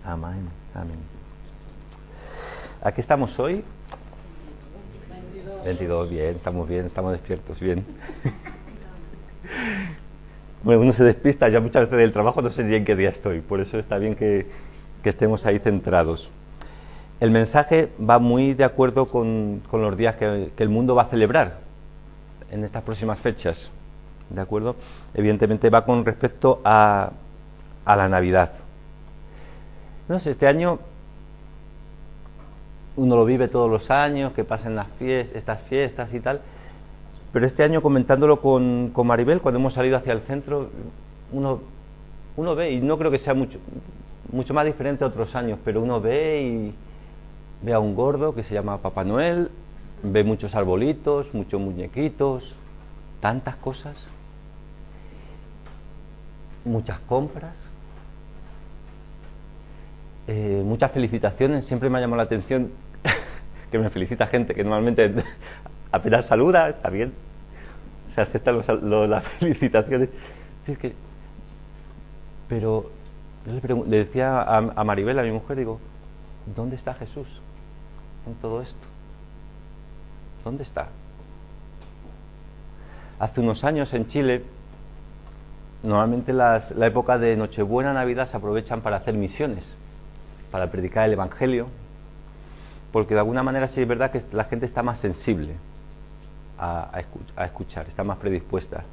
Amén, amén. ¿Aquí estamos hoy? 22, bien, estamos despiertos, bien. Bueno, uno se despista ya muchas veces del trabajo, no sé ni en qué día estoy, por eso está bien que estemos ahí centrados. El mensaje va muy de acuerdo con los días que el mundo va a celebrar en estas próximas fechas, ¿de acuerdo? Evidentemente va con respecto a la Navidad. No sé, este año uno lo vive todos los años, que pasan estas fiestas y tal, pero este año comentándolo con Maribel, cuando hemos salido hacia el centro, uno ve, y no creo que sea mucho más diferente a otros años, pero uno ve a un gordo que se llama Papá Noel, ve muchos arbolitos, muchos muñequitos, tantas cosas, muchas compras, muchas felicitaciones. Siempre me ha llamado la atención que me felicita gente que normalmente apenas saluda, está bien, se aceptan las felicitaciones. Pero yo le decía a Maribel, a mi mujer, digo, ¿dónde está Jesús en todo esto? ¿Dónde está? Hace unos años en Chile, normalmente la época de Nochebuena, Navidad se aprovechan para hacer misiones, para predicar el Evangelio, porque de alguna manera sí es verdad que la gente está más sensible a escuchar, está más predispuesta.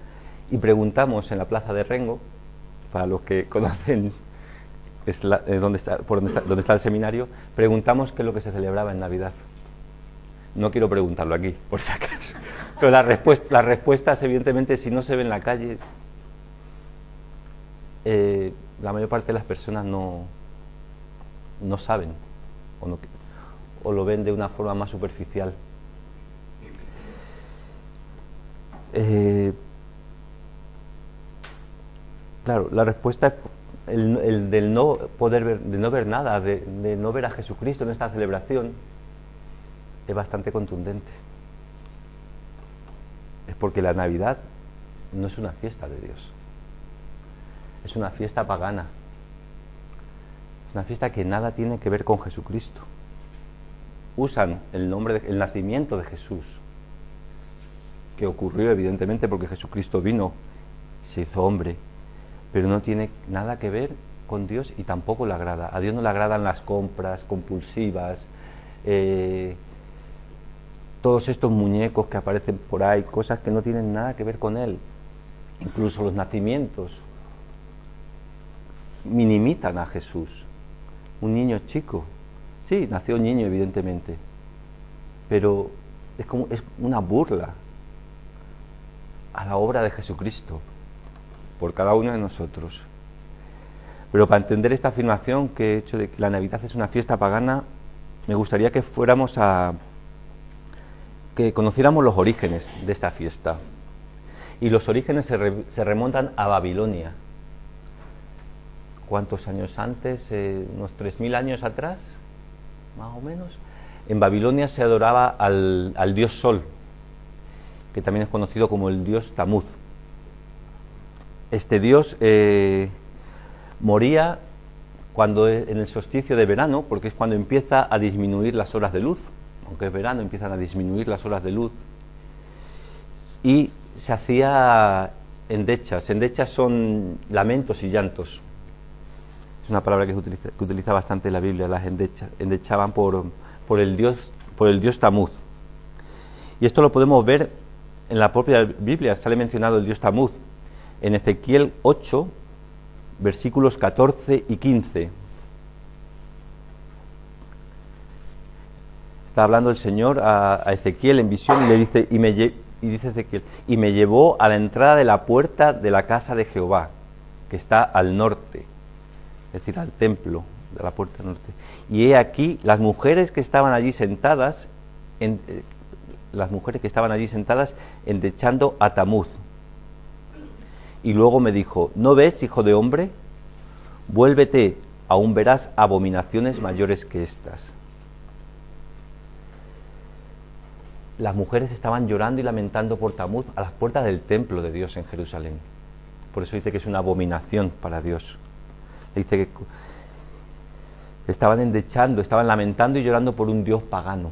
Y preguntamos en la plaza de Rengo, para los que conocen donde está el seminario, preguntamos qué es lo que se celebraba en Navidad. No quiero preguntarlo aquí, por si acaso, pero las respuestas, evidentemente, si no se ve en la calle, la mayor parte de las personas no saben o lo ven de una forma más superficial. Claro, la respuesta es el del no poder ver, de no ver nada, de no ver a Jesucristo en esta celebración, es bastante contundente. Es porque la Navidad no es una fiesta de Dios, es una fiesta pagana, es una fiesta que nada tiene que ver con Jesucristo. Usan el nacimiento de Jesús, que ocurrió evidentemente porque Jesucristo vino, se hizo hombre, pero no tiene nada que ver con Dios y tampoco le agrada. A Dios no le agradan las compras compulsivas, todos estos muñecos que aparecen por ahí, cosas que no tienen nada que ver con Él. Incluso los nacimientos minimizan a Jesús. Un niño chico, sí, nació un niño evidentemente, pero es una burla a la obra de Jesucristo por cada uno de nosotros. Pero para entender esta afirmación que he hecho de que la Navidad es una fiesta pagana, me gustaría que que conociéramos los orígenes de esta fiesta. Y los orígenes se remontan a Babilonia. ¿Cuántos años antes? Unos 3000 años atrás, más o menos. En Babilonia se adoraba al dios Sol, que también es conocido como el dios Tamuz. Este dios moría en el solsticio de verano, porque es cuando empieza a disminuir las horas de luz. Aunque es verano, empiezan a disminuir las horas de luz. Y se hacía endechas. Endechas son lamentos y llantos. Es una palabra que utiliza bastante la Biblia, las endechas. Endechaban por el dios Tamuz. Y esto lo podemos ver en la propia Biblia. Sale mencionado el dios Tamuz en Ezequiel 8, versículos 14 y 15. Está hablando el Señor a Ezequiel en visión y le dice, dice Ezequiel, y me llevó a la entrada de la puerta de la casa de Jehová, que está al norte, es decir, al templo de la puerta norte. Y he aquí las mujeres que estaban allí sentadas, endechando a Tamuz. Y luego me dijo, ¿no ves, hijo de hombre? Vuélvete, aún verás abominaciones mayores que estas. Las mujeres estaban llorando y lamentando por Tamuz a las puertas del templo de Dios en Jerusalén. Por eso dice que es una abominación para Dice que estaban endechando, estaban lamentando y llorando por un dios pagano,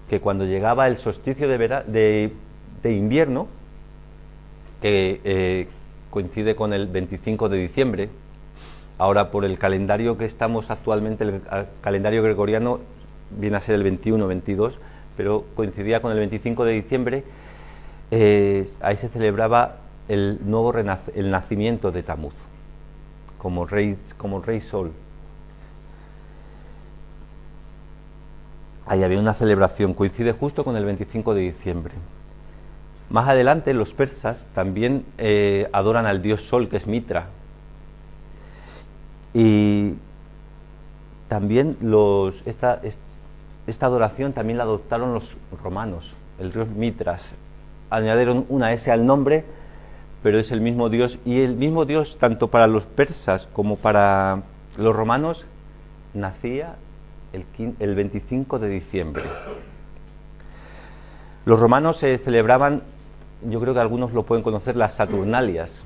que cuando llegaba el solsticio de invierno, que coincide con el 25 de diciembre, ahora por el calendario que estamos actualmente, el calendario gregoriano viene a ser el 21-22, pero coincidía con el 25 de diciembre, ahí se celebraba el nacimiento de Tamuz, como rey Sol. Ahí había una celebración, coincide justo con el 25 de diciembre. Más adelante los persas también adoran al dios Sol, que es Mitra. Y también esta adoración también la adoptaron los romanos, el dios Mitras. Añadieron una S al nombre, pero es el mismo dios, y el mismo dios tanto para los persas como para los romanos nacía el 25 de diciembre. Los romanos celebraban, yo creo que algunos lo pueden conocer, las Saturnalias,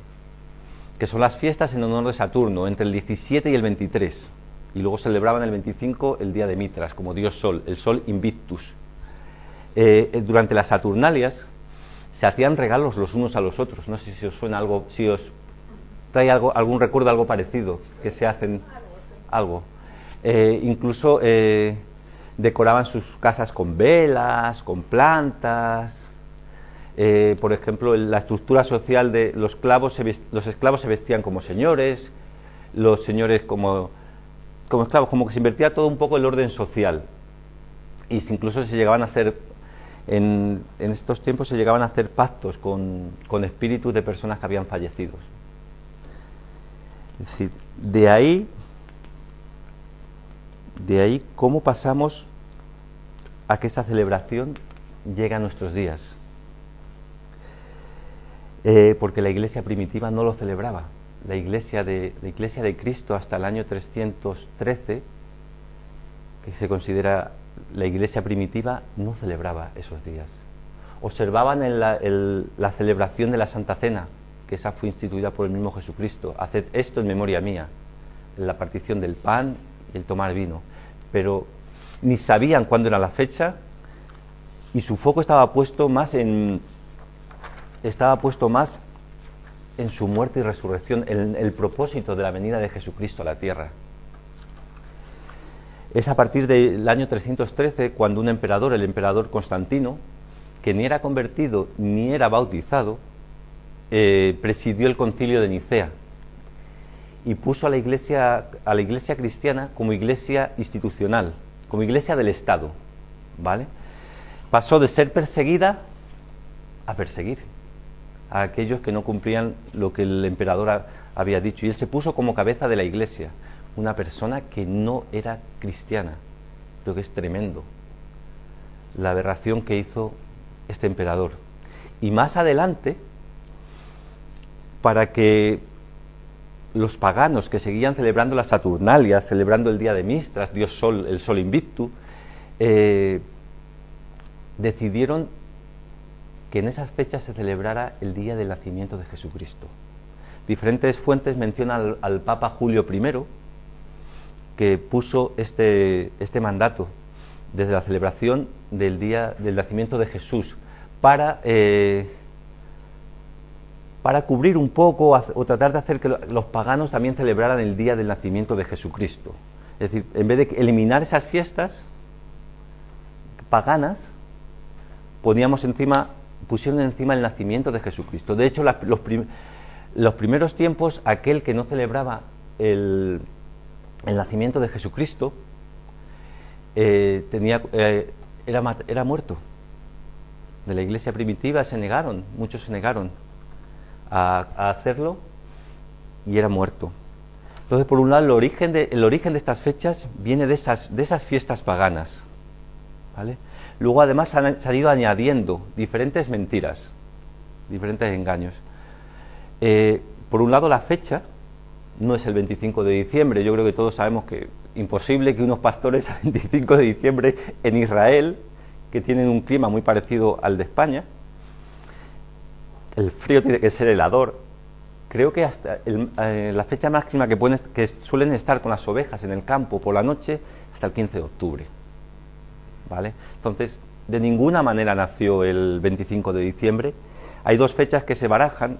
que son las fiestas en honor de Saturno, entre el 17 y el 23, y luego celebraban el 25 el día de Mitras, como dios Sol, el Sol Invictus. Durante las Saturnalias se hacían regalos los unos a los otros. No sé si os suena algo, si os trae algún recuerdo, algo parecido, que se hacen algo. Incluso decoraban sus casas con velas, con plantas. Por ejemplo, la estructura social de los esclavos se vestían como señores, los señores como esclavos, como que se invertía todo un poco el orden social. Y incluso se llegaban a hacer, en estos tiempos se llegaban a hacer pactos con espíritus de personas que habían fallecido. Es decir, de ahí cómo pasamos a que esa celebración llegue a nuestros días. Porque la iglesia primitiva no lo celebraba. La iglesia de Cristo hasta el año 313, que se considera la iglesia primitiva, no celebraba esos días. Observaban la celebración de la Santa Cena, que esa fue instituida por el mismo Jesucristo. Haced esto en memoria mía, la partición del pan y el tomar vino. Pero ni sabían cuándo era la fecha, y su foco estaba puesto más en su muerte y resurrección, en el propósito de la venida de Jesucristo a la tierra. Es a partir del año 313 cuando un emperador, el emperador Constantino, que ni era convertido ni era bautizado, presidió el concilio de Nicea y puso a la iglesia cristiana como iglesia institucional, como iglesia del Estado, ¿vale? Pasó de ser perseguida a perseguir a aquellos que no cumplían lo que el emperador había dicho, y él se puso como cabeza de la iglesia, una persona que no era cristiana. Creo que es tremendo la aberración que hizo este emperador. Y más adelante, para que los paganos que seguían celebrando las Saturnalias, celebrando el día de Mistras, dios Sol, el Sol Invictus, decidieron que en esas fechas se celebrara el día del nacimiento de Jesucristo. Diferentes fuentes mencionan al Papa Julio I, que puso este mandato desde la celebración del día del nacimiento de Jesús para cubrir un poco o tratar de hacer que los paganos también celebraran el día del nacimiento de Jesucristo. Es decir, en vez de eliminar esas fiestas paganas, pusieron encima el nacimiento de Jesucristo. De hecho, los primeros tiempos, aquel que no celebraba el nacimiento de Jesucristo era muerto. De la iglesia primitiva muchos se negaron a hacerlo, y era muerto. Entonces, por un lado, el origen de estas fechas viene de esas fiestas paganas, ¿vale? Luego, además, se han ido añadiendo diferentes mentiras, diferentes engaños. Por un lado, la fecha no es el 25 de diciembre. Yo creo que todos sabemos que imposible que unos pastores el 25 de diciembre en Israel, que tienen un clima muy parecido al de España, el frío tiene que ser helador, creo que hasta la fecha máxima que suelen estar con las ovejas en el campo por la noche, hasta el 15 de octubre. ¿Vale? Entonces, de ninguna manera nació el 25 de diciembre. Hay dos fechas que se barajan,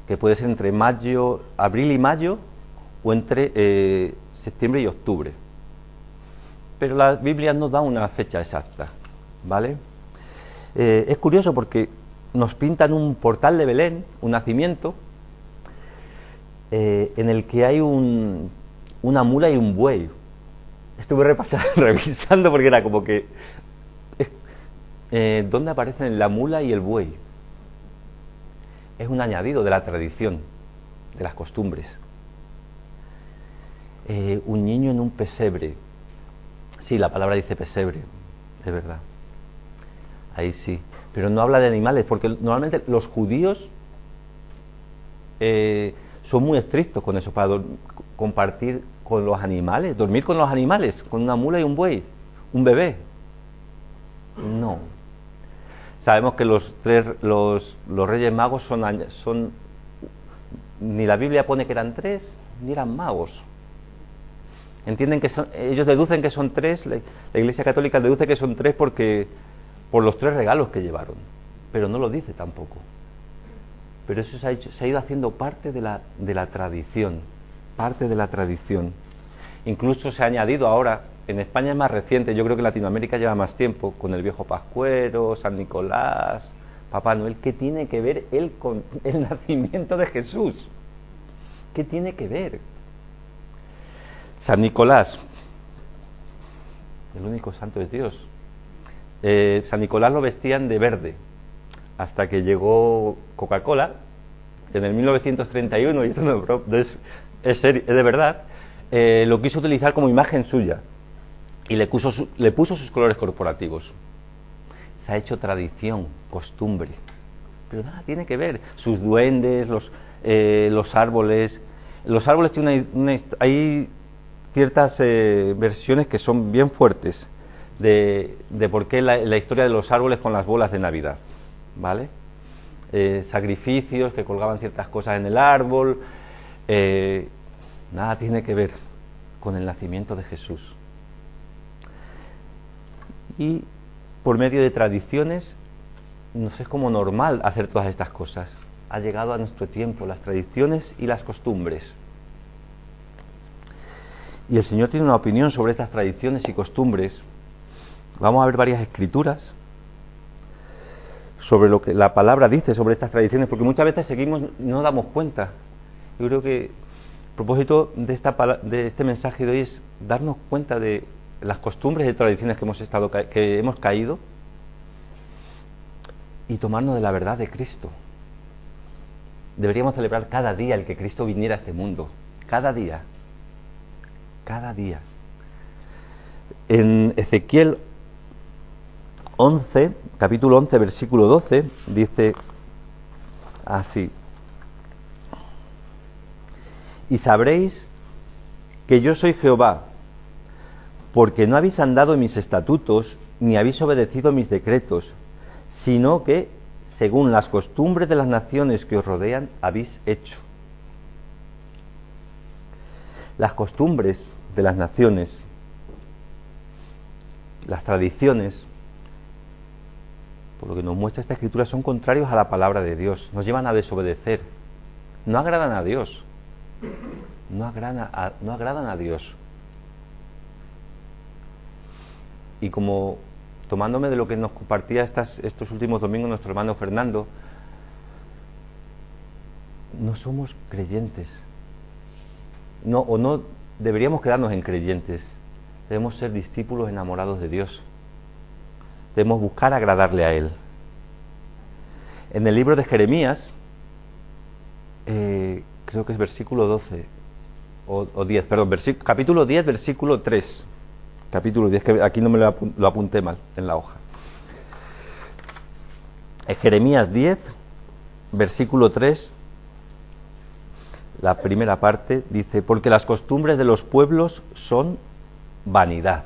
que puede ser entre abril y mayo, o entre septiembre y octubre. Pero la Biblia no da una fecha exacta, ¿vale? Es curioso porque nos pintan un portal de Belén, un nacimiento, en el que hay una mula y un buey. Estuve revisando porque era como que ¿dónde aparecen la mula y el buey? Es un añadido de la tradición, de las costumbres. Un niño en un pesebre. Sí, la palabra dice pesebre, de verdad. Ahí sí. Pero no habla de animales, porque normalmente los judíos son muy estrictos con eso, para compartir con los animales, dormir con los animales, con una mula y un buey, un bebé. No. Sabemos que los Reyes Magos son ni la Biblia pone que eran 3, ni eran magos. Entienden que ellos deducen que son 3, la Iglesia Católica deduce que son 3 por los 3 regalos que llevaron, pero no lo dice tampoco. Pero eso se ha ido haciendo parte de la tradición, parte de la tradición. Incluso se ha añadido ahora, en España es más reciente, yo creo que Latinoamérica lleva más tiempo, con el viejo Pascuero, San Nicolás, Papá Noel. ¿Qué tiene que ver él con el nacimiento de Jesús? ¿Qué tiene que ver? San Nicolás, el único santo es Dios. San Nicolás lo vestían de verde, hasta que llegó Coca-Cola, en el 1931, y esto no es de verdad, lo quiso utilizar como imagen suya, y le puso sus colores corporativos. Se ha hecho tradición, costumbre, pero nada tiene que ver. Sus duendes, los árboles. Los árboles tienen hay ciertas versiones que son bien fuertes de por qué la historia de los árboles con las bolas de Navidad, ¿vale? Sacrificios que colgaban ciertas cosas en el árbol. Nada tiene que ver con el nacimiento de Jesús. Y por medio de tradiciones nos es como normal hacer todas estas cosas. Ha llegado a nuestro tiempo las tradiciones y las costumbres. Y el Señor tiene una opinión sobre estas tradiciones y costumbres. Vamos a ver varias escrituras sobre lo que la palabra dice sobre estas tradiciones, porque muchas veces seguimos y no nos damos cuenta. Yo creo que el propósito de este mensaje de hoy es darnos cuenta de las costumbres y tradiciones que hemos caído, y tomarnos de la verdad de Cristo. Deberíamos celebrar cada día el que Cristo viniera a este mundo, cada día, cada día. En Ezequiel 11, capítulo 11, versículo 12, dice así: y sabréis que yo soy Jehová, porque no habéis andado en mis estatutos, ni habéis obedecido mis decretos, sino que, según las costumbres de las naciones que os rodean, habéis hecho. Las costumbres de las naciones, las tradiciones, por lo que nos muestra esta escritura, son contrarios a la palabra de Dios, nos llevan a desobedecer, no agradan a Dios, no agradan a Dios. Y como tomándome de lo que nos compartía estos últimos domingos nuestro hermano Fernando, no somos creyentes, no deberíamos quedarnos en creyentes, debemos ser discípulos enamorados de Dios, debemos buscar agradarle a Él. En el libro de Jeremías, creo que es versículo 12 o 10, perdón, capítulo 10, versículo 3. Capítulo 10, que aquí no me lo apunté mal en la hoja. En Jeremías 10, versículo 3, la primera parte dice: porque las costumbres de los pueblos son vanidad.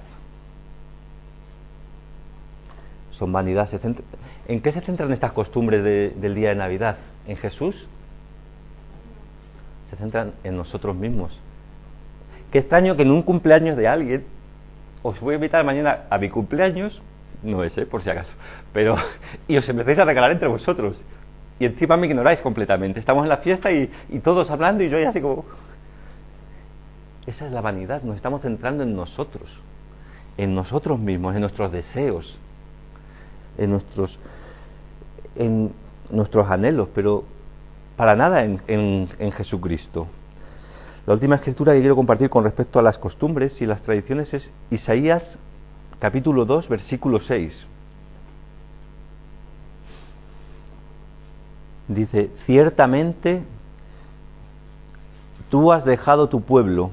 Son vanidad. ¿En qué se centran estas costumbres del día de Navidad? ¿En Jesús? se centran en nosotros mismos. Qué extraño que en un cumpleaños de alguien, os voy a invitar mañana a mi cumpleaños, no es, por si acaso, pero, y os empecéis a regalar entre vosotros, y encima me ignoráis completamente. Estamos en la fiesta y todos hablando y yo ya así como... Esa es la vanidad, nos estamos centrando en nosotros mismos, en nuestros deseos, en nuestros anhelos, pero para nada en Jesucristo. La última escritura que quiero compartir con respecto a las costumbres y las tradiciones es Isaías capítulo 2, versículo 6. Dice: ciertamente tú has dejado tu pueblo,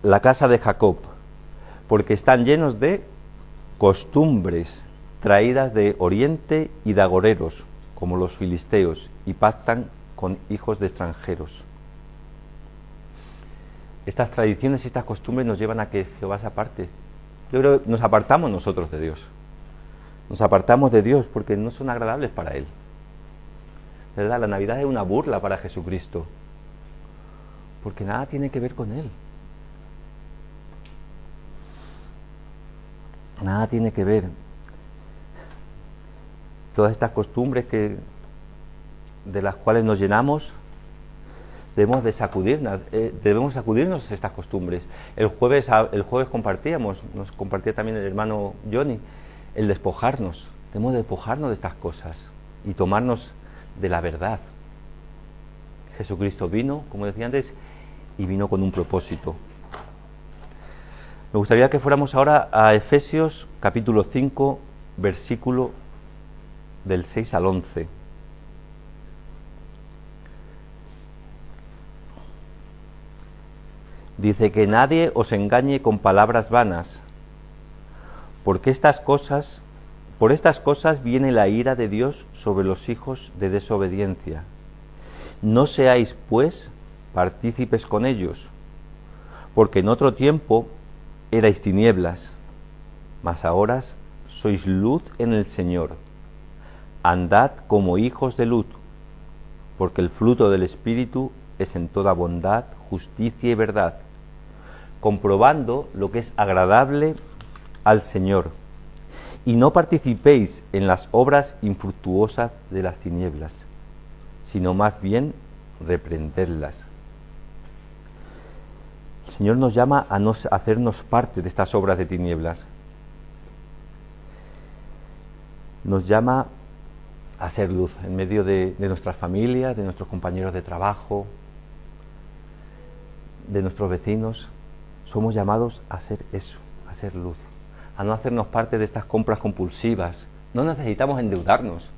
la casa de Jacob, porque están llenos de costumbres traídas de oriente y de agoreros, como los filisteos, y pactan con hijos de extranjeros. Estas tradiciones y estas costumbres nos llevan a que Jehová se aparte. Yo creo que nos apartamos nosotros de Dios. Nos apartamos de Dios porque no son agradables para Él. ¿Verdad? La Navidad es una burla para Jesucristo, porque nada tiene que ver con Él. Nada tiene que ver. Todas estas costumbres de las cuales nos llenamos, debemos sacudirnos estas costumbres. El jueves nos compartía también el hermano Johnny, el despojarnos. Debemos despojarnos de estas cosas y tomarnos de la verdad. Jesucristo vino, como decía antes, y vino con un propósito. Me gustaría que fuéramos ahora a Efesios capítulo 5, versículo del 6 al 11. Dice: que nadie os engañe con palabras vanas, porque por estas cosas viene la ira de Dios sobre los hijos de desobediencia. No seáis, pues, partícipes con ellos, porque en otro tiempo erais tinieblas, mas ahora sois luz en el Señor. Andad como hijos de luz, porque el fruto del Espíritu es en toda bondad, justicia y verdad, comprobando lo que es agradable al Señor, y no participéis en las obras infructuosas de las tinieblas, sino más bien reprenderlas. El Señor nos llama a no hacernos parte de estas obras de tinieblas. Nos llama a ser luz en medio de nuestras familias, de nuestros compañeros de trabajo, de nuestros vecinos. Somos llamados a ser eso, a ser luz, a no hacernos parte de estas compras compulsivas. No necesitamos endeudarnos.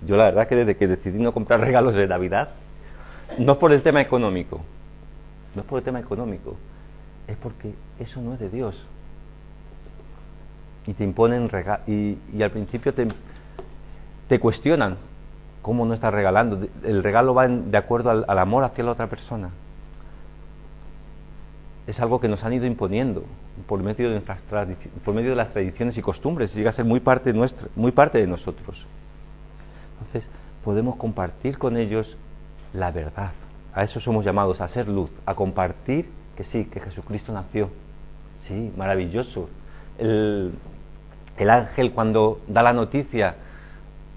Yo la verdad que desde que decidí no comprar regalos de Navidad, no es por el tema económico, es porque eso no es de Dios. Y te imponen y al principio te cuestionan cómo no estás regalando. El regalo va de acuerdo al amor hacia la otra persona. Es algo que nos han ido imponiendo por medio de las tradiciones y costumbres. Llega a ser muy parte de nosotros. Entonces podemos compartir con ellos la verdad. A eso somos llamados, a ser luz, a compartir que sí, que Jesucristo nació. Sí, maravilloso. El ángel, cuando da la noticia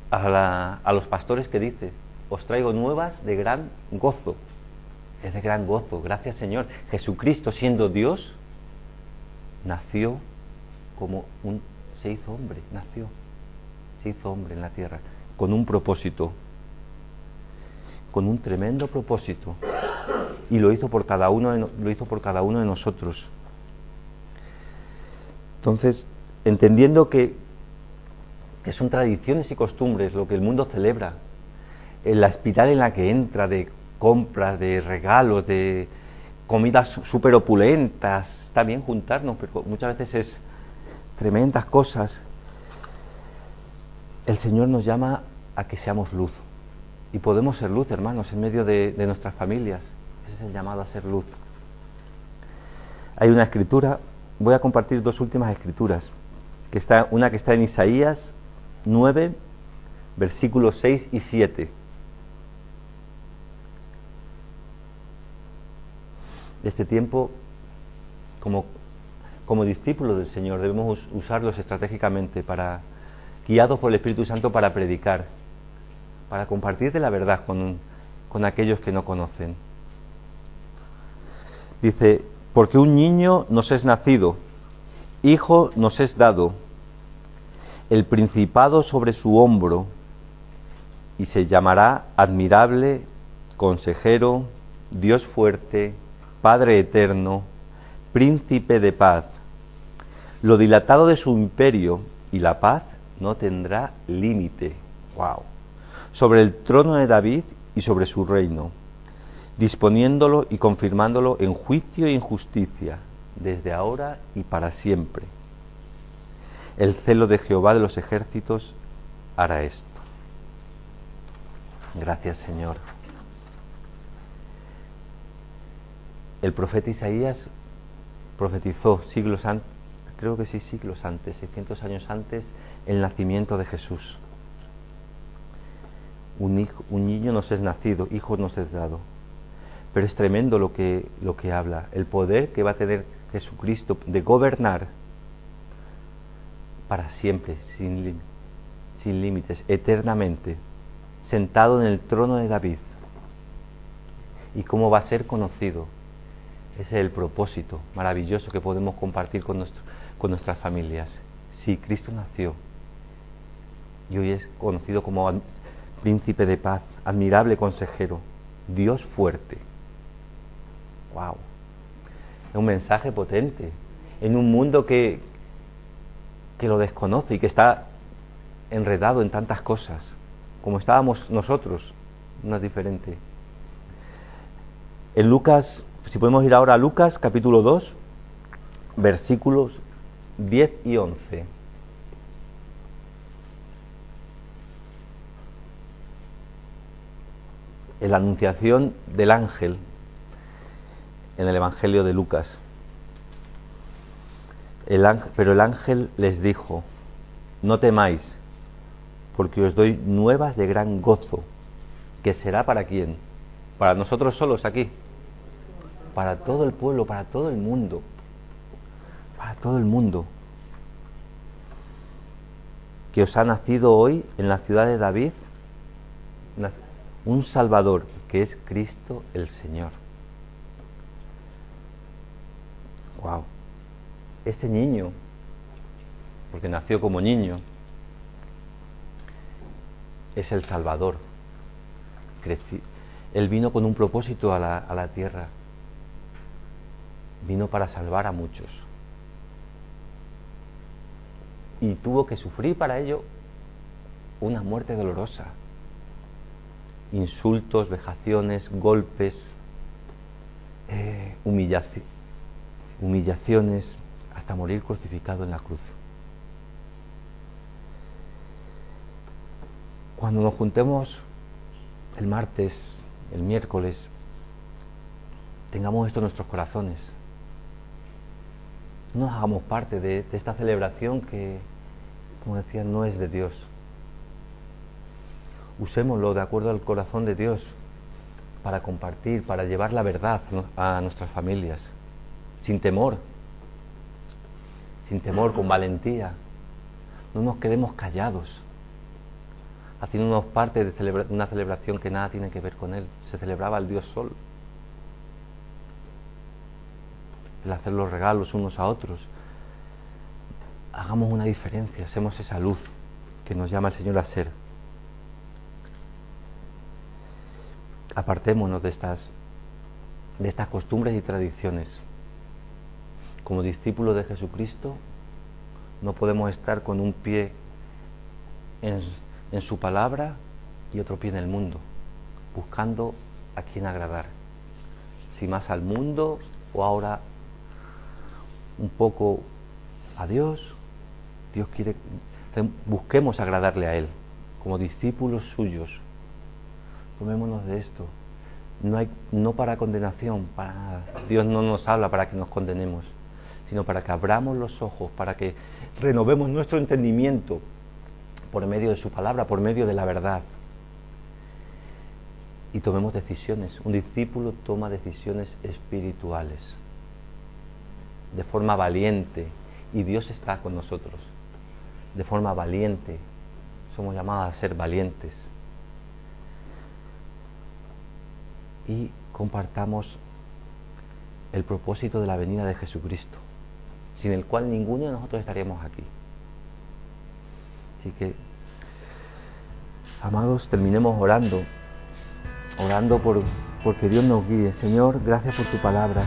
a los pastores, que dice: os traigo nuevas de gran gozo. Es de gran gozo, gracias Señor. Jesucristo, siendo Dios, nació se hizo hombre en la tierra, con un propósito, con un tremendo propósito, y lo hizo por cada uno de nosotros. Entonces, entendiendo que son tradiciones y costumbres lo que el mundo celebra, en la espiral en la que entra de compras, de regalos, de comidas súper opulentas, está bien juntarnos, pero muchas veces es tremendas cosas. El Señor nos llama a que seamos luz, y podemos ser luz, hermanos, en medio de nuestras familias. Ese es el llamado a ser luz. Hay una escritura, voy a compartir dos últimas escrituras, una que está en Isaías 9, versículos 6 y 7. de este tiempo, como discípulos del Señor, debemos usarlos estratégicamente, guiados por el Espíritu Santo, para predicar, para compartir de la verdad con aquellos que no conocen. Dice, porque un niño nos es nacido, hijo nos es dado, el principado sobre su hombro, y se llamará admirable, consejero, Dios fuerte, Padre eterno, príncipe de paz. Lo dilatado de su imperio y la paz no tendrá límite. ¡Wow! Sobre el trono de David y sobre su reino, disponiéndolo y confirmándolo en juicio e injusticia, desde ahora y para siempre. El celo de Jehová de los ejércitos hará esto. Gracias, Señor. El profeta Isaías profetizó siglos antes, 600 años antes, el nacimiento de Jesús. Un niño nos es nacido, hijo nos es dado. Pero es tremendo lo que habla, el poder que va a tener Jesucristo de gobernar para siempre, sin límites, eternamente, sentado en el trono de David. ¿Y cómo va a ser conocido? Ese es el propósito maravilloso que podemos compartir con nuestras familias. Sí, Cristo nació y hoy es conocido como príncipe de paz, admirable consejero, Dios fuerte. ¡Wow! Es un mensaje potente en un mundo que lo desconoce y que está enredado en tantas cosas, como estábamos nosotros, no es diferente. En Lucas, si podemos ir ahora a Lucas capítulo 2, versículos 10 y 11. En la anunciación del ángel en el Evangelio de Lucas. Pero el ángel les dijo, no temáis, porque os doy nuevas de gran gozo, que será ¿para quién? ¿Para nosotros solos aquí? Para todo el pueblo, para todo el mundo. Para todo el mundo. Que os ha nacido hoy en la ciudad de David un Salvador, que es Cristo el Señor. Wow. Este niño, porque nació como niño, es el Salvador. Él vino con un propósito a la tierra. Vino para salvar a muchos. Y tuvo que sufrir para ello una muerte dolorosa. Insultos, vejaciones, golpes, humillaciones, hasta morir crucificado en la cruz. Cuando nos juntemos el martes, el miércoles, tengamos esto en nuestros corazones. No nos hagamos parte de esta celebración que, como decía, no es de Dios. Usémoslo de acuerdo al corazón de Dios para compartir, para llevar la verdad a nuestras familias, sin temor, con valentía. No nos quedemos callados, haciéndonos parte de una celebración que nada tiene que ver con Él. Se celebraba el Dios Sol, el hacer los regalos unos a otros. Hagamos una diferencia, hacemos esa luz que nos llama el Señor a ser. Apartémonos de estas costumbres y tradiciones. Como discípulos de Jesucristo, no podemos estar con un pie en su palabra y otro pie en el mundo, buscando a quién agradar. Si más al mundo o ahora un poco a Dios. Dios quiere que busquemos agradarle a Él como discípulos suyos. Tomémonos de esto. No para condenación, para nada. Dios no nos habla para que nos condenemos, sino para que abramos los ojos, para que renovemos nuestro entendimiento por medio de su palabra, por medio de la verdad. y tomemos decisiones. Un discípulo toma decisiones espirituales de forma valiente, y Dios está con nosotros de forma valiente. Somos llamados a ser valientes, y compartamos el propósito de la venida de Jesucristo, sin el cual ninguno de nosotros estaríamos aquí. Así que, amados, terminemos orando porque Dios nos guíe. Señor, gracias por tu palabra.